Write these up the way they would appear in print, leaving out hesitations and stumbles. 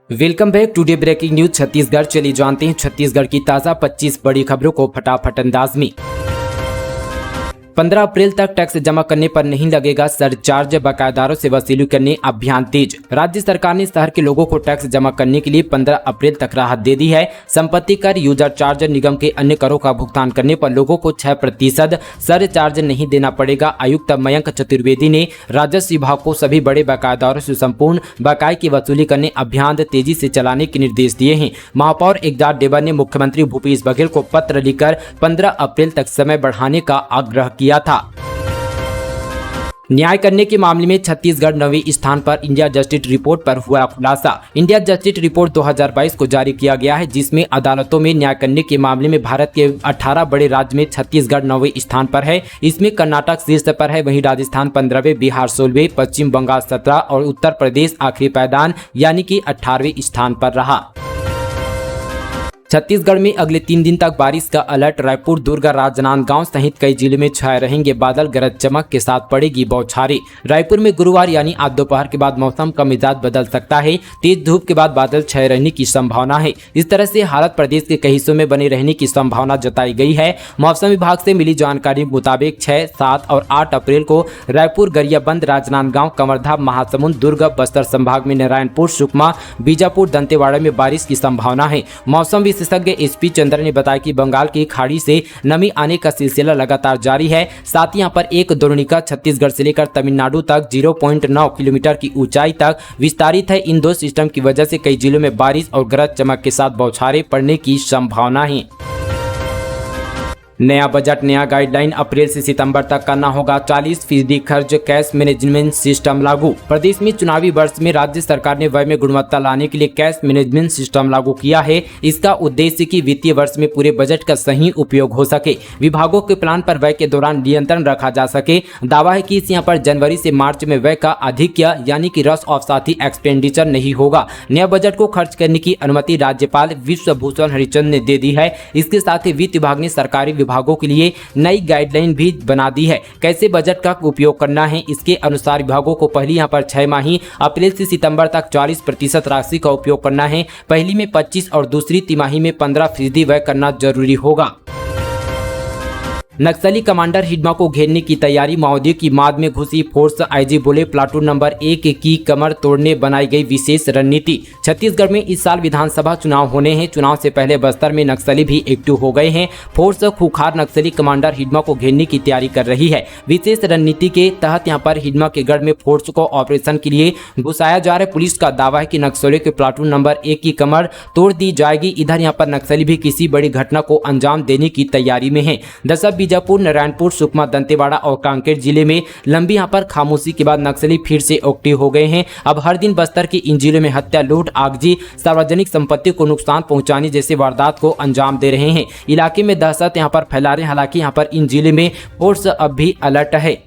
Welcome back today breaking news Chhattisgarh. चलिए जानते हैं छत्तीसगढ़ की ताज़ा 25 बड़ी खबरों को फटाफट अंदाज में। 15 अप्रैल तक टैक्स जमा करने पर नहीं लगेगा सरचार्ज, बकायेदारों से वसूली करने अभियान तेज। राज्य सरकार ने शहर के लोगों को टैक्स जमा करने के लिए 15 अप्रैल तक राहत दे दी है। संपत्ति कर, यूजर चार्ज, निगम के अन्य करों का भुगतान करने पर लोगों को 6% सरचार्ज नहीं देना पड़ेगा। आयुक्त मयंक चतुर्वेदी ने राजस्व विभाग को सभी बड़े बकायेदारों से संपूर्ण बकाये की वसूली करने अभियान तेजी से चलाने के निर्देश दिए हैं। महापौर एकदार देवर ने मुख्यमंत्री भूपेश बघेल को पत्र लिखकर 15 अप्रैल तक समय बढ़ाने का आग्रह किया था। न्याय करने के मामले में छत्तीसगढ़ 9वें स्थान पर। इंडिया जस्टिस रिपोर्ट पर हुआ खुलासा। इंडिया जस्टिस रिपोर्ट 2022 को जारी किया गया है, जिसमें अदालतों में न्याय करने के मामले में भारत के 18 बड़े राज्य में छत्तीसगढ़ 9वें स्थान पर है। इसमें कर्नाटक शीर्ष पर है, वहीं राजस्थान 15वें, बिहार 16वें, पश्चिम बंगाल 17 और उत्तर प्रदेश आखिरी पायदान यानी कि 18वें स्थान पर रहा। छत्तीसगढ़ में अगले 3 दिन तक बारिश का अलर्ट। रायपुर, दुर्ग, राजनांदगांव सहित कई जिलों में छाए रहेंगे बादल, गरज चमक के साथ पड़ेगी बौछारें। रायपुर में गुरुवार यानी आज दोपहर के बाद मौसम का मिजाज बदल सकता है। तेज धूप के बाद बादल छाए रहने की संभावना है। इस तरह से हालत प्रदेश के कई हिस्सों में बने रहने की संभावना जताई गई है। मौसम विभाग से मिली जानकारी के मुताबिक 6, 7 और 8 अप्रैल को रायपुर, गरियाबंद, राजनांदगांव, कवर्धा, महासमुंद, दुर्ग, बस्तर संभाग में नारायणपुर, सुकमा, बीजापुर, दंतेवाड़ा में बारिश की संभावना है। मौसम विशेषज्ञ एसपी चंद्र ने बताया कि बंगाल की खाड़ी से नमी आने का सिलसिला लगातार जारी है। साथ ही यहाँ पर एक द्रोणिका छत्तीसगढ़ से लेकर तमिलनाडु तक 0.9 किलोमीटर की ऊंचाई तक विस्तारित है। इन दो सिस्टम की वजह से कई जिलों में बारिश और गरज चमक के साथ बौछारें पड़ने की संभावना है। नया बजट, नया गाइडलाइन। अप्रैल से सितंबर तक करना होगा 40% खर्च, कैश मैनेजमेंट सिस्टम लागू। प्रदेश में चुनावी वर्ष में राज्य सरकार ने व्यय में गुणवत्ता लाने के लिए कैश मैनेजमेंट सिस्टम लागू किया है। इसका उद्देश्य कि वित्तीय वर्ष में पूरे बजट का सही उपयोग हो सके, विभागों के प्लान पर व्यय के दौरान नियंत्रण रखा जा सके। दावा है कि इस यहाँ पर जनवरी से मार्च में व्यय का अधिक्य यानी कि रस ऑफ साथी एक्सपेंडिचर नहीं होगा। नया बजट को खर्च करने की अनुमति राज्यपाल विश्वभूषण हरिचंद ने दे दी है। इसके साथ ही वित्त विभाग ने सरकारी विभागों के लिए नई गाइडलाइन भी बना दी है, कैसे बजट का उपयोग करना है। इसके अनुसार विभागों को पहली यहाँ पर 6 माही अप्रैल से सितंबर तक 40% राशि का उपयोग करना है। पहली में 25 और दूसरी तिमाही में 15% व्यय करना जरूरी होगा। नक्सली कमांडर हिडमा को घेरने की तैयारी। माओवादियों की माद में घुसी फोर्स। आईजी बोले प्लाटून नंबर 1 की कमर तोड़ने बनाई गई विशेष रणनीति। छत्तीसगढ़ में इस साल विधानसभा चुनाव होने हैं। चुनाव से पहले बस्तर में नक्सली भी एक्टिव हो गए हैं। फोर्स खूंखार नक्सली कमांडर हिडमा को घेरने की तैयारी कर रही है। विशेष रणनीति के तहत यहाँ पर हिडमा के गढ़ में फोर्स को ऑपरेशन के लिए घुसाया जा रहा है। पुलिस का दावा है कि नक्सलियों के प्लाटून नंबर 1 की कमर तोड़ दी जाएगी। इधर यहाँ पर नक्सली भी किसी बड़ी घटना को अंजाम देने की तैयारी में है। बीजापुर, नारायणपुर, सुकमा, दंतेवाड़ा और कांकेर जिले में लंबी यहाँ पर खामोशी के बाद नक्सली फिर से एक्टिव हो गए हैं। अब हर दिन बस्तर के इन जिलों में हत्या, लूट, आगजनी, सार्वजनिक संपत्ति को नुकसान पहुंचाने जैसे वारदात को अंजाम दे रहे हैं। इलाके में दहशत यहाँ पर फैला रहे हैं। हालांकि यहाँ पर इन जिले में फोर्स अब भी अलर्ट है।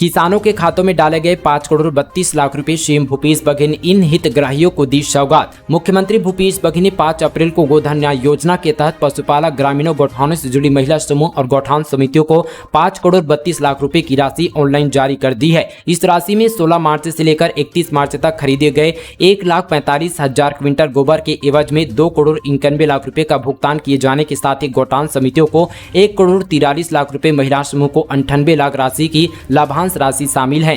किसानों के खातों में डाले गए 5 करोड़ 32 लाख रुपए। सीएम भूपेश बघेल ने इन हितग्राहियों को दी सौगात। मुख्यमंत्री भूपेश बघेल ने 5 अप्रैल को गोधन न्याय योजना के तहत पशुपालक, ग्रामीणों, गौठानों से जुड़ी महिला समूह और गौठान समितियों को 5 करोड़ 32 लाख रुपए की राशि ऑनलाइन जारी कर दी है। इस राशि में 16 मार्च से लेकर 31 मार्च तक खरीदे गए 1,45,000 क्विंटल गोबर के एवज में 2 करोड़ 91 लाख रुपए का भुगतान किए जाने के साथ ही गौठान समितियों को 1 करोड़ 43 लाख रुपए, महिला समूह को 98 लाख राशि की लाभांश राशि शामिल है।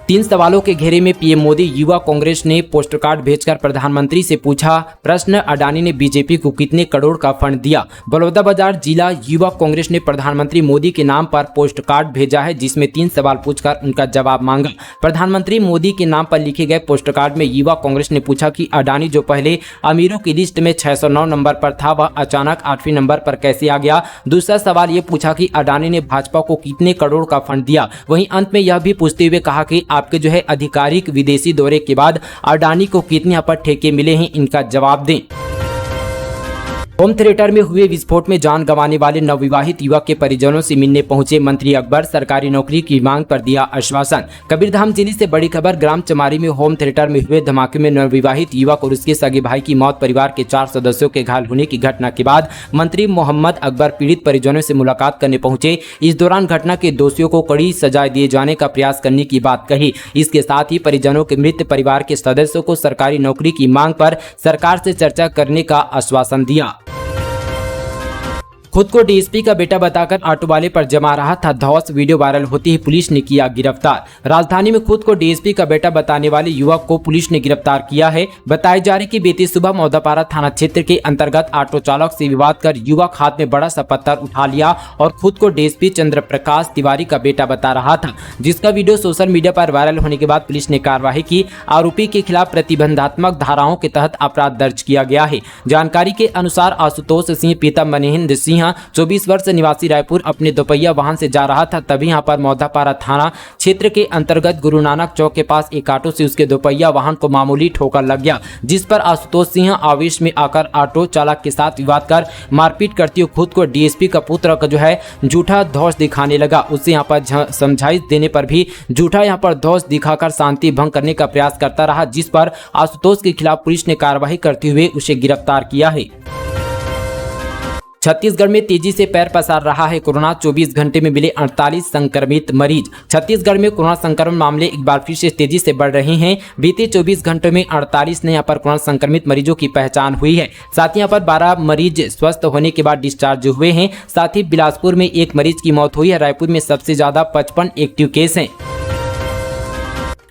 3 सवालों के घेरे में पीएम मोदी। युवा कांग्रेस ने पोस्ट कार्ड भेजकर प्रधानमंत्री से पूछा प्रश्न, अडानी ने बीजेपी को कितने करोड़ का फंड दिया। बलौदाबाजार जिला युवा कांग्रेस ने प्रधानमंत्री मोदी के नाम पर पोस्ट कार्ड भेजा है, जिसमें 3 सवाल पूछकर उनका जवाब मांगा। प्रधानमंत्री मोदी के नाम पर लिखे गए पोस्ट कार्ड में युवा कांग्रेस ने पूछा कि अडानी जो पहले अमीरों की लिस्ट में 609 नंबर पर था, वह अचानक 8वें नंबर पर कैसे आ गया। दूसरा सवाल ये पूछा कि अडानी ने भाजपा को कितने करोड़ का फंड दिया। वहीं अंत में यह भी पूछते हुए कहा कि आपके जो है आधिकारिक विदेशी दौरे के बाद अडानी को कितने यहाँ पर ठेके मिले हैं, इनका जवाब दें। होम थिएटर में हुए विस्फोट में जान गंवाने वाले नवविवाहित युवक के परिजनों से मिलने पहुंचे मंत्री अकबर, सरकारी नौकरी की मांग पर दिया आश्वासन। कबीरधाम जिले से बड़ी खबर। ग्राम चमारी में होम थिएटर में हुए धमाके में नवविवाहित युवक और उसके सगे भाई की मौत, परिवार के 4 सदस्यों के घायल होने की घटना के बाद मंत्री मोहम्मद अकबर पीड़ित परिजनों से मुलाकात करने पहुंचे। इस दौरान घटना के दोषियों को कड़ी सजा दिए जाने का प्रयास करने की बात कही। इसके साथ ही परिजनों के मृत परिवार के सदस्यों को सरकारी नौकरी की मांग पर सरकार से चर्चा करने का आश्वासन दिया। खुद को डीएसपी का बेटा बताकर ऑटो वाले पर जमा रहा था धौंस, वीडियो वायरल होते ही पुलिस ने किया गिरफ्तार। राजधानी में खुद को डीएसपी का बेटा बताने वाले युवक को पुलिस ने गिरफ्तार किया है। बताया जा रहा है कि बीती सुबह मौदापारा थाना क्षेत्र के अंतर्गत ऑटो चालक से विवाद कर युवक हाथ में बड़ा सा पत्थर उठा लिया और खुद को डीएसपी चंद्र प्रकाश तिवारी का बेटा बता रहा था, जिसका वीडियो सोशल मीडिया पर वायरल होने के बाद पुलिस ने कार्रवाई की। आरोपी के खिलाफ प्रतिबंधात्मक धाराओं के तहत अपराध दर्ज किया गया है। जानकारी के अनुसार आशुतोष सिंह पिता मनेन्द्र सिंह 24 वर्ष निवासी रायपुर अपने दोपहिया वाहन से जा रहा था। तभी यहां पर मौदापारा थाना क्षेत्र के अंतर्गत गुरु नानक चौक के पास एक ऑटो से उसके दोपहिया वाहन को मामूली ठोकर लग गया, जिस पर आशुतोष सिंह आवेश में आकर ऑटो चालक के साथ विवाद कर मारपीट करते हुए खुद को डीएसपी का पुत्र का झूठा धौंस दिखाने लगा। उससे यहां पर समझाइश देने पर भी झूठा यहां पर धौंस दिखाकर शांति भंग करने का प्रयास करता रहा, जिस पर आशुतोष के खिलाफ पुलिस ने कार्रवाई करते हुए उसे गिरफ्तार किया है। छत्तीसगढ़ में तेजी से पैर पसार रहा है कोरोना। 24 घंटे में मिले 48 संक्रमित मरीज। छत्तीसगढ़ में कोरोना संक्रमण मामले एक बार फिर से तेजी से बढ़ रहे हैं। बीते 24 घंटों में 48 नए यहाँ पर कोरोना संक्रमित मरीजों की पहचान हुई है। साथ ही यहाँ पर 12 मरीज स्वस्थ होने के बाद डिस्चार्ज हुए हैं। साथ ही बिलासपुर में एक मरीज की मौत हुई है। रायपुर में सबसे ज्यादा 55 एक्टिव केस हैं।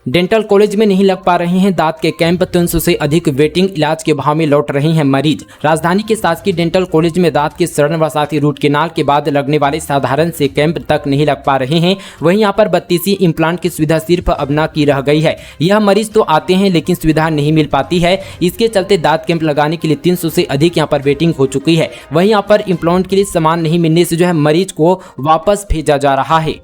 डेंटल कॉलेज में नहीं लग पा रहे हैं दांत के कैंप, 300 से अधिक वेटिंग, इलाज के भाव में लौट रहे हैं मरीज। राजधानी के शासकीय डेंटल कॉलेज में दांत के सड़न व साथ ही रूट केनाल के बाद लगने वाले साधारण से कैंप तक नहीं लग पा रहे हैं। वहीं यहाँ पर 32 इम्प्लांट की सुविधा सिर्फ अब न की रह गई है। यह मरीज तो आते हैं लेकिन सुविधा नहीं मिल पाती है। इसके चलते दांत कैंप लगाने के लिए 300 से अधिक यहाँ पर वेटिंग हो चुकी है। वहीं यहाँ पर इम्प्लांट के लिए सामान नहीं मिलने से मरीज को वापस भेजा जा रहा है।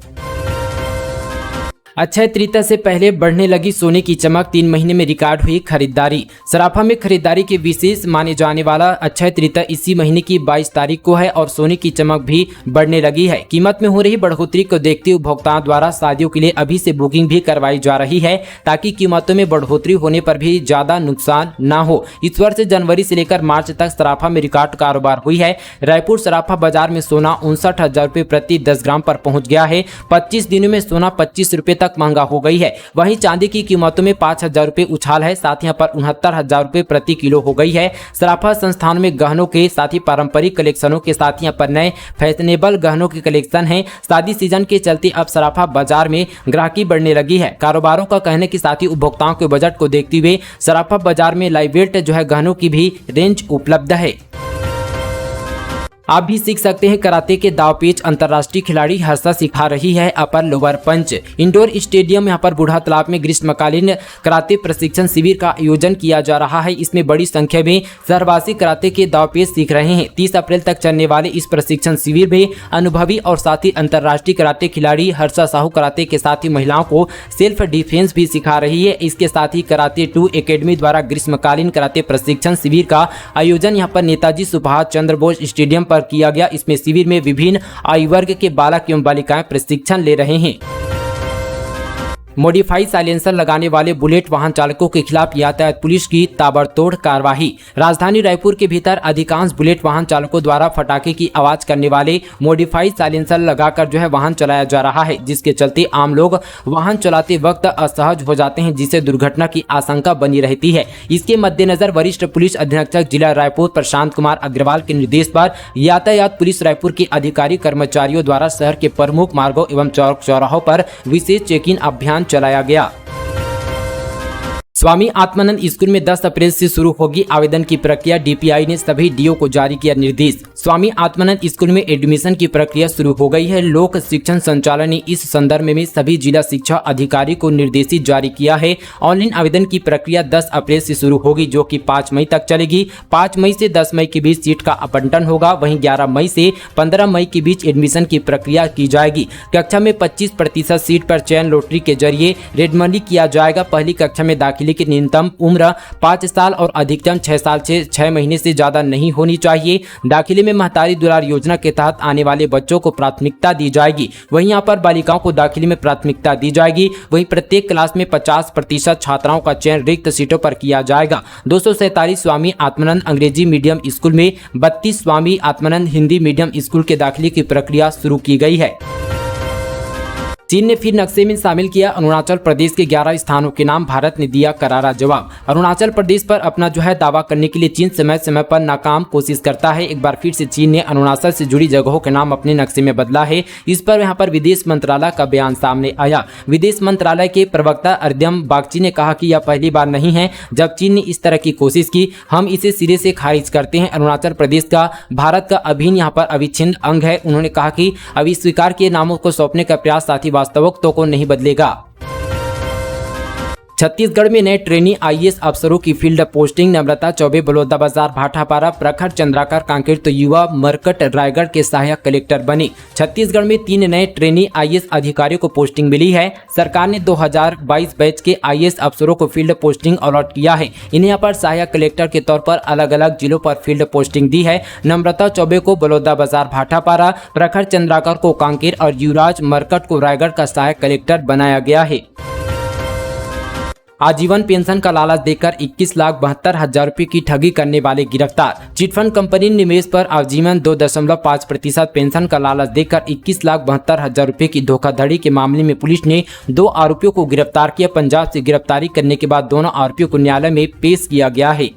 अक्षय तृतीया से पहले बढ़ने लगी सोने की चमक, 3 महीने में रिकॉर्ड हुई खरीदारी। सराफा में खरीदारी के विशेष माने जाने वाला अक्षय तृतीया इसी महीने की 22 तारीख को है और सोने की चमक भी बढ़ने लगी है। कीमत में हो रही बढ़ोतरी को देखते हुए उपभोक्ताओं द्वारा शादियों के लिए अभी से बुकिंग भी करवाई जा रही है, ताकि कीमतों में बढ़ोतरी होने पर भी ज्यादा नुकसान न हो। इस वर्ष जनवरी से लेकर मार्च तक सराफा में रिकॉर्ड कारोबार हुई है। रायपुर सराफा बाजार में सोना 59,000 रुपये प्रति 10 ग्राम पर पहुंच गया है। 25 दिनों में सोना 25 रुपये तक महंगा हो गई है। वहीं चांदी की कीमतों में 5,000 रुपये उछाल है। साथ ही यहाँ पर 69,000 रुपये प्रति किलो हो गई है। सराफा संस्थान में गहनों के साथ ही पारंपरिक कलेक्शनों के साथ यहाँ पर नए फैशनेबल गहनों के कलेक्शन है। शादी सीजन के चलते अब सराफा बाजार में ग्राहकी बढ़ने लगी है। कारोबारों का कहने के साथ ही उपभोक्ताओं के बजट को देखते हुए सराफा बाजार में लाइटवेट गहनों की भी रेंज उपलब्ध है। आप भी सीख सकते हैं कराते के दावपेच। अंतर्राष्ट्रीय खिलाड़ी हर्षा सिखा रही है अपर लोअर पंच। इंडोर स्टेडियम यहाँ पर बूढ़ा तालाब में ग्रीष्मकालीन कराते प्रशिक्षण शिविर का आयोजन किया जा रहा है। इसमें बड़ी संख्या में शहरवासी कराते के दावपेच सीख रहे हैं। 30 अप्रैल तक चलने वाले इस प्रशिक्षण शिविर में अनुभवी और साथ ही अंतर्राष्ट्रीय कराते खिलाड़ी हर्षा साहू कराते के साथ ही महिलाओं को सेल्फ डिफेंस भी सिखा रही है। इसके साथ ही कराते 2 एकेडमी द्वारा ग्रीष्मकालीन कराते प्रशिक्षण शिविर का आयोजन यहाँ पर नेताजी सुभाष चंद्र बोस स्टेडियम पर किया गया। इसमें शिविर में विभिन्न आयु वर्ग के बालक एवं बालिकाएं प्रशिक्षण ले रहे हैं। मॉडिफाइड साइलेंसर लगाने वाले बुलेट वाहन चालकों के खिलाफ यातायात पुलिस की ताबड़तोड़ कार्रवाई। राजधानी रायपुर के भीतर अधिकांश बुलेट वाहन चालकों द्वारा फटाके की आवाज करने वाले मॉडिफाइड साइलेंसर लगाकर वाहन चलाया जा रहा है, जिसके चलते आम लोग वाहन चलाते वक्त असहज हो जाते हैं, जिससे दुर्घटना की आशंका बनी रहती है। इसके मद्देनजर वरिष्ठ पुलिस अधीक्षक जिला रायपुर प्रशांत कुमार अग्रवाल के निर्देश पर यातायात पुलिस रायपुर के अधिकारी कर्मचारियों द्वारा शहर के प्रमुख मार्गों एवं चौक चौराहों पर विशेष चेकिंग अभियान चलाया गया। स्वामी आत्मानंद स्कूल में 10 अप्रैल से शुरू होगी आवेदन की प्रक्रिया। डीपीआई ने सभी डीओ को जारी किया निर्देश। स्वामी आत्मानंद स्कूल में एडमिशन की प्रक्रिया शुरू हो गई है। लोक शिक्षण संचालन ने इस संदर्भ में सभी जिला शिक्षा अधिकारी को निर्देशित जारी किया है। ऑनलाइन आवेदन की प्रक्रिया 10 अप्रैल से शुरू होगी, जो कि 5 मई तक चलेगी। 5 मई से 10 मई के बीच सीट का आवंटन होगा। वहीं 11 मई से 15 मई के बीच एडमिशन की प्रक्रिया की जाएगी। कक्षा में 25% सीट पर चयन लॉटरी के जरिए रेंडमली किया जाएगा। पहली कक्षा में दाखिले दाखिले की न्यूनतम उम्र 5 साल और अधिकतम 6 साल से 6 महीने से ज्यादा नहीं होनी चाहिए। दाखिले में महतारी दुलार योजना के तहत आने वाले बच्चों को प्राथमिकता दी जाएगी। वहीं यहाँ पर बालिकाओं को दाखिले में प्राथमिकता दी जाएगी। वहीं प्रत्येक क्लास में 50% छात्राओं का चयन रिक्त सीटों पर किया जाएगा। 247 स्वामी आत्मानंद अंग्रेजी मीडियम स्कूल में 32 स्वामी आत्मानंद हिंदी मीडियम स्कूल के दाखिले की प्रक्रिया शुरू की गई है। चीन ने फिर नक्शे में शामिल किया अरुणाचल प्रदेश के 11 स्थानों के नाम। भारत ने दिया करारा जवाब। अरुणाचल प्रदेश पर अपना दावा करने के लिए चीन समय समय पर नाकाम कोशिश करता है। एक बार फिर से चीन ने अरुणाचल से जुड़ी जगहों के नाम अपने नक्शे में बदला है। इस पर यहाँ पर विदेश मंत्रालय का बयान सामने आया। विदेश मंत्रालय के प्रवक्ता अर्ध्यम बागची ने कहा कि यह पहली बार नहीं है जब चीन ने इस तरह की कोशिश की। हम इसे सिरे से खारिज करते हैं। अरुणाचल प्रदेश का भारत का अभिन्न यहाँ पर अविच्छिन्न अंग है। उन्होंने कहा कि अभी स्वीकार किए नामों को सौंपने का प्रयास साथ ही वास्तविकता को नहीं बदलेगा। छत्तीसगढ़ में नए ट्रेनी आईएएस अफसरों की फील्ड पोस्टिंग। नम्रता चौबे बलौदाबाजार भाटापारा, प्रखर चंद्राकर कांकेर तो युवा मरकट रायगढ़ के सहायक कलेक्टर बने। छत्तीसगढ़ में 3 नए ट्रेनी आईएएस अधिकारियों को पोस्टिंग मिली है। सरकार ने 2022 बैच के आईएएस अफसरों को फील्ड पोस्टिंग अलॉट किया है। इन्हें यहाँ पर सहायक कलेक्टर के तौर पर अलग अलग जिलों पर फील्ड पोस्टिंग दी है। नम्रता चौबे को बलौदाबाजार भाटापारा, प्रखर चंद्राकर को कांकेर और युवराज मरकट को रायगढ़ का सहायक कलेक्टर बनाया गया है। आजीवन पेंशन का लालच देकर 21,72,000 रुपये की ठगी करने वाले गिरफ्तार। चिटफंड कंपनी निवेश पर आजीवन 2.5% पेंशन का लालच देकर 21,72,000 रुपये की धोखाधड़ी के मामले में पुलिस ने 2 आरोपियों को गिरफ्तार किया। पंजाब से गिरफ्तारी करने के बाद दोनों आरोपियों को न्यायालय में पेश किया गया है।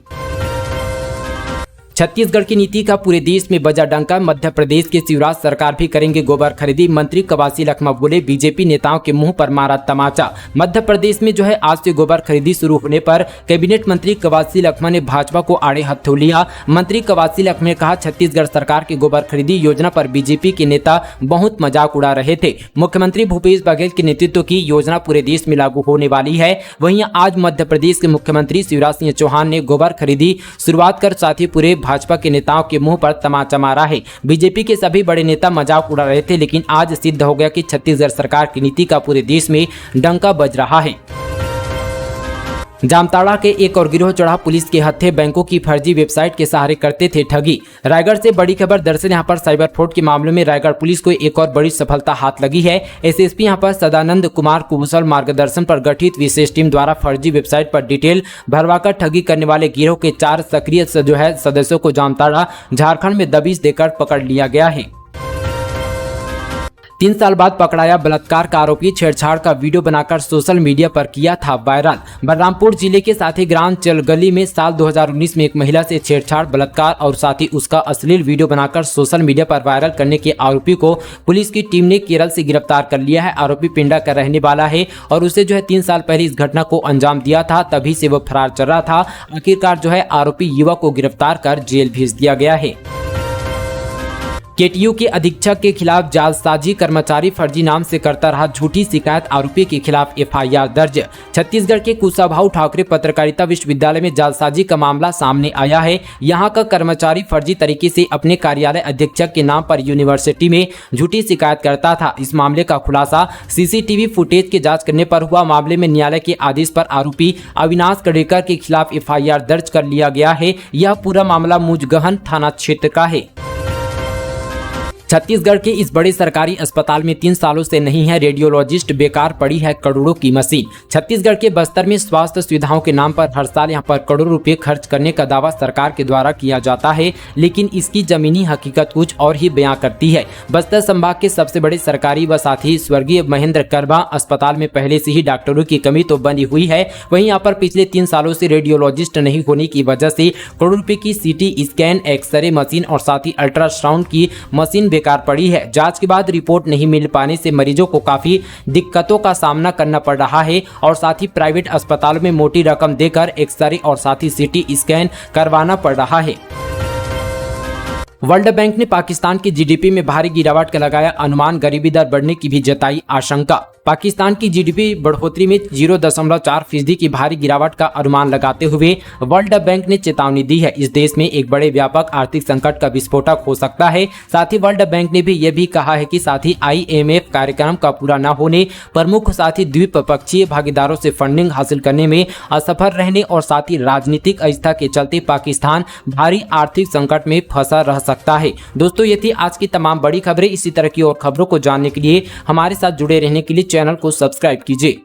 छत्तीसगढ़ की नीति का पूरे देश में बजा डंका। मध्य प्रदेश के शिवराज सरकार भी करेंगे गोबर खरीदी। मंत्री कवासी लखमा बोले। बीजेपी नेताओं के मुंह पर मारा तमाचा। मध्य प्रदेश में आज से गोबर खरीदी शुरू होने पर कैबिनेट मंत्री कवासी लखमा ने भाजपा को आड़े हाथों लिया। मंत्री कवासी लखमा ने कहा, छत्तीसगढ़ सरकार की गोबर खरीदी योजना पर बीजेपी के नेता बहुत मजाक उड़ा रहे थे। मुख्यमंत्री भूपेश बघेल के नेतृत्व की योजना पूरे देश में लागू होने वाली है। वहीं आज मध्य प्रदेश के मुख्यमंत्री शिवराज सिंह चौहान ने गोबर खरीदी शुरुआत कर साथ ही पूरे भाजपा के नेताओं के मुंह पर तमाचा मारा है। बीजेपी के सभी बड़े नेता मजाक उड़ा रहे थे, लेकिन आज सिद्ध हो गया कि छत्तीसगढ़ सरकार की नीति का पूरे देश में डंका बज रहा है। जामताड़ा के एक और गिरोह चढ़ा पुलिस के हत्थे। बैंकों की फर्जी वेबसाइट के सहारे करते थे ठगी। रायगढ़ से बड़ी खबर। दरअसल यहाँ पर साइबर फ्रॉड के मामले में रायगढ़ पुलिस को एक और बड़ी सफलता हाथ लगी है। एसएसपी यहाँ पर सदानंद कुमार कुशल मार्गदर्शन पर गठित विशेष टीम द्वारा फर्जी वेबसाइट पर डिटेल भरवाकर ठगी करने वाले गिरोह के 4 सक्रिय सदस्यों को जामताड़ा झारखंड में दबिश देकर पकड़ लिया गया है। 3 साल बाद पकड़ाया बलात्कार का आरोपी। छेड़छाड़ का वीडियो बनाकर सोशल मीडिया पर किया था वायरल। बलरामपुर जिले के साथी ग्राम चलगली में साल 2019 में एक महिला से छेड़छाड़, बलात्कार और साथ ही उसका अश्लील वीडियो बनाकर सोशल मीडिया पर वायरल करने के आरोपी को पुलिस की टीम ने केरल से गिरफ्तार कर लिया है। आरोपी पिंडा का रहने वाला है और उसे 3 साल पहले इस घटना को अंजाम दिया था, तभी से वो फरार चल रहा था। आखिरकार आरोपी युवक को गिरफ्तार कर जेल भेज दिया गया है। केटीयू के अधीक्षक के खिलाफ जालसाजी, कर्मचारी फर्जी नाम से करता रहा झूठी शिकायत, आरोपी के खिलाफ एफआईआर दर्ज। छत्तीसगढ़ के कुशाभाऊ ठाकरे पत्रकारिता विश्वविद्यालय में जालसाजी का मामला सामने आया है। यहां का कर्मचारी फर्जी तरीके से अपने कार्यालय अधीक्षक के नाम पर यूनिवर्सिटी में झूठी शिकायत करता था। इस मामले का खुलासा सीसीटीवी फुटेज की जांच करने पर हुआ। मामले में न्यायालय के आदेश पर आरोपी अविनाश कडेकर के खिलाफ एफआईआर दर्ज कर लिया गया है। यह पूरा मामला मुजगहन थाना क्षेत्र का है। छत्तीसगढ़ के इस बड़े सरकारी अस्पताल में 3 सालों से नहीं है रेडियोलॉजिस्ट, बेकार पड़ी है करोड़ों की मशीन। छत्तीसगढ़ के बस्तर में स्वास्थ्य सुविधाओं के नाम पर हर साल यहां पर करोड़ों रुपए खर्च करने का दावा सरकार के द्वारा किया जाता है, लेकिन इसकी जमीनी हकीकत कुछ और ही बयां करती है। बस्तर संभाग के सबसे बड़े सरकारी व साथ ही स्वर्गीय महेंद्र कर्मा अस्पताल में पहले से ही डॉक्टरों की कमी तो बनी हुई है। वहीं यहाँ पर पिछले 3 सालों से रेडियोलॉजिस्ट नहीं होने की वजह से करोड़ों रुपए की सीटी स्कैन, एक्सरे मशीन और साथ ही अल्ट्रासाउंड की मशीन बेकार पड़ी है। जांच के बाद रिपोर्ट नहीं मिल पाने से मरीजों को काफी दिक्कतों का सामना करना पड़ रहा है और साथ ही प्राइवेट अस्पतालों में मोटी रकम देकर एक्सरे और साथ ही सीटी स्कैन करवाना पड़ रहा है। वर्ल्ड बैंक ने पाकिस्तान की जीडीपी में भारी गिरावट का लगाया अनुमान, गरीबी दर बढ़ने की भी जताई आशंका। पाकिस्तान की जीडीपी बढ़ोतरी में 0.4% की भारी गिरावट का अनुमान लगाते हुए वर्ल्ड बैंक ने चेतावनी दी है। इस देश में एक बड़े व्यापक आर्थिक संकट का विस्फोटक हो सकता है। साथ ही वर्ल्ड बैंक ने भी यह भी कहा है कि साथ ही IMF कार्यक्रम का पूरा न होने, प्रमुख साथ ही द्विपक्षीय भागीदारों से फंडिंग हासिल करने में असफल रहने और साथ ही राजनीतिक अस्थिरता के चलते पाकिस्तान भारी आर्थिक संकट में फंसा रह सकता है। दोस्तों, ये थी आज की तमाम बड़ी खबरें। इसी तरह की और खबरों को जानने के लिए हमारे साथ जुड़े रहने के लिए चैनल को सब्सक्राइब कीजिए।